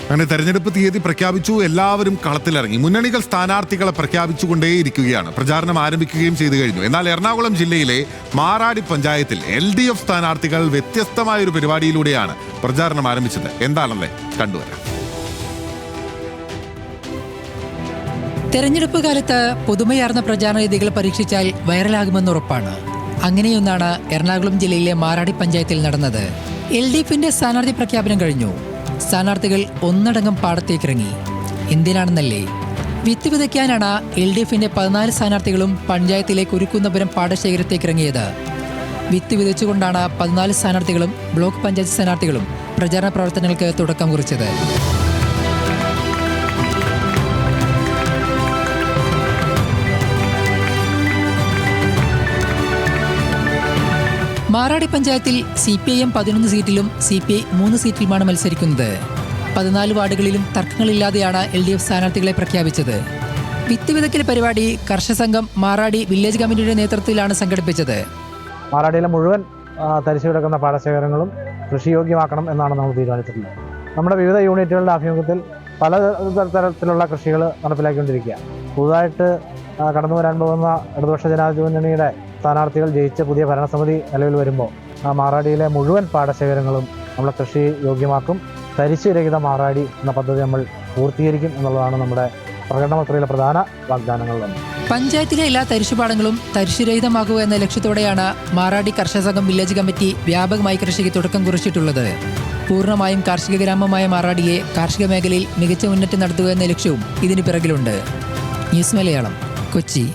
അങ്ങനെ തെരഞ്ഞെടുപ്പ് തീയതി പ്രഖ്യാപിച്ചു, എല്ലാവരും കളത്തിലിറങ്ങി. മുന്നണികൾ സ്ഥാനാർത്ഥികളെ പ്രഖ്യാപിച്ചുകൊണ്ടേയിരിക്കുകയാണ്. പ്രചാരണം ആരംഭിക്കുകയും ചെയ്തു കഴിഞ്ഞു. എന്നാൽ എറണാകുളം ജില്ലയിലെ മാറാടി പഞ്ചായത്തിൽ LDF സ്ഥാനാർത്ഥികൾ വ്യത്യസ്തമായൊരു പരിപാടിയിലൂടെയാണ് പ്രചാരണം ആരംഭിച്ചത്. എന്താണല്ലേ, കണ്ടുവരാം. തെരഞ്ഞെടുപ്പ് കാലത്ത് പുതുമയാർന്ന പ്രചാരണ രീതികൾ പരീക്ഷിച്ചാൽ വൈറലാകുമെന്ന് ഉറപ്പാണ്. അങ്ങനെയൊന്നാണ് എറണാകുളം ജില്ലയിലെ മാറാടി പഞ്ചായത്തിൽ നടന്നത്. LDFിന്റെ സ്ഥാനാർത്ഥി പ്രഖ്യാപനം കഴിഞ്ഞു. സ്ഥാനാർത്ഥികൾ ഒന്നടങ്കം പാടത്തേക്കിറങ്ങി. എന്തിനാണെന്നല്ലേ, വിത്ത് വിതയ്ക്കാനാണ് LDFിന്റെ 14 സ്ഥാനാർത്ഥികളും പഞ്ചായത്തിലേക്ക് ഒരുക്കുന്നപുരം പാടശേഖരത്തേക്കിറങ്ങിയത്. വിത്ത് വിതച്ചുകൊണ്ടാണ് 14 സ്ഥാനാർത്ഥികളും ബ്ലോക്ക് പഞ്ചായത്ത് സ്ഥാനാർത്ഥികളും പ്രചാരണ പ്രവർത്തനങ്ങൾക്ക് തുടക്കം കുറിച്ചത്. മാറാടി പഞ്ചായത്തിൽ CPIM 11 സീറ്റിലും CPI 3 സീറ്റിലുമാണ് മത്സരിക്കുന്നത്. 14 വാർഡുകളിലും തർക്കങ്ങളില്ലാതെയാണ് LDF സ്ഥാനാർത്ഥികളെ പ്രഖ്യാപിച്ചത്. വിത്ത് വിതയ്ക്കൽ പരിപാടി കർഷക സംഘം മാറാടി വില്ലേജ് കമ്മിറ്റിയുടെ നേതൃത്വത്തിലാണ് സംഘടിപ്പിച്ചത്. മാറാടിയിലെ മുഴുവൻ തരിശു കിടക്കുന്ന പാടശേഖരങ്ങളും കൃഷിയോഗ്യമാക്കണം എന്നാണ് നമ്മൾ തീരുമാനിച്ചിട്ടുള്ളത്. നമ്മുടെ വിവിധ യൂണിറ്റുകളുടെ ആഭിമുഖ്യത്തിൽ പല തരത്തിലുള്ള കൃഷികൾ നടപ്പിലാക്കിക്കൊണ്ടിരിക്കുക. പുതുതായിട്ട് കടന്നു വരാൻ പോകുന്ന ഇടതുപക്ഷ ജനാധിപത്യ മുന്നണിയുടെ സ്ഥാനാർത്ഥികൾ ജയിച്ച് പുതിയ ഭരണസമിതി നിലവിൽ വരുമ്പോൾ മാറാടിയിലെ മുഴുവൻ പാടശേഖരങ്ങളും നമ്മൾ കൃഷി യോഗ്യമാക്കും. തരിശുരഹിത മാറാടി എന്ന പദ്ധതി നമ്മൾ പൂർത്തീകരിക്കും എന്നുള്ളതാണ് നമ്മുടെ പ്രകടനപത്രികയിലെ പ്രധാന വാഗ്ദാനങ്ങളിലൊന്ന്. പഞ്ചായത്തിലെ എല്ലാ തരിശുപാടങ്ങളും തരിശുരഹിതമാക്കുക എന്ന ലക്ഷ്യത്തോടെയാണ് മാറാടി കർഷക സംഘം വില്ലേജ് കമ്മിറ്റി വ്യാപകമായി കൃഷിക്ക് തുടക്കം കുറിച്ചിട്ടുള്ളത്. പൂർണ്ണമായും കാർഷിക ഗ്രാമമായ മാറാടിയെ കാർഷിക മേഖലയിൽ മികച്ച മുന്നേറ്റം നടത്തുക എന്ന ലക്ഷ്യവും ഇതിന് പിറകിലുണ്ട്. ന്യൂസ് മലയാളം, കൊച്ചി.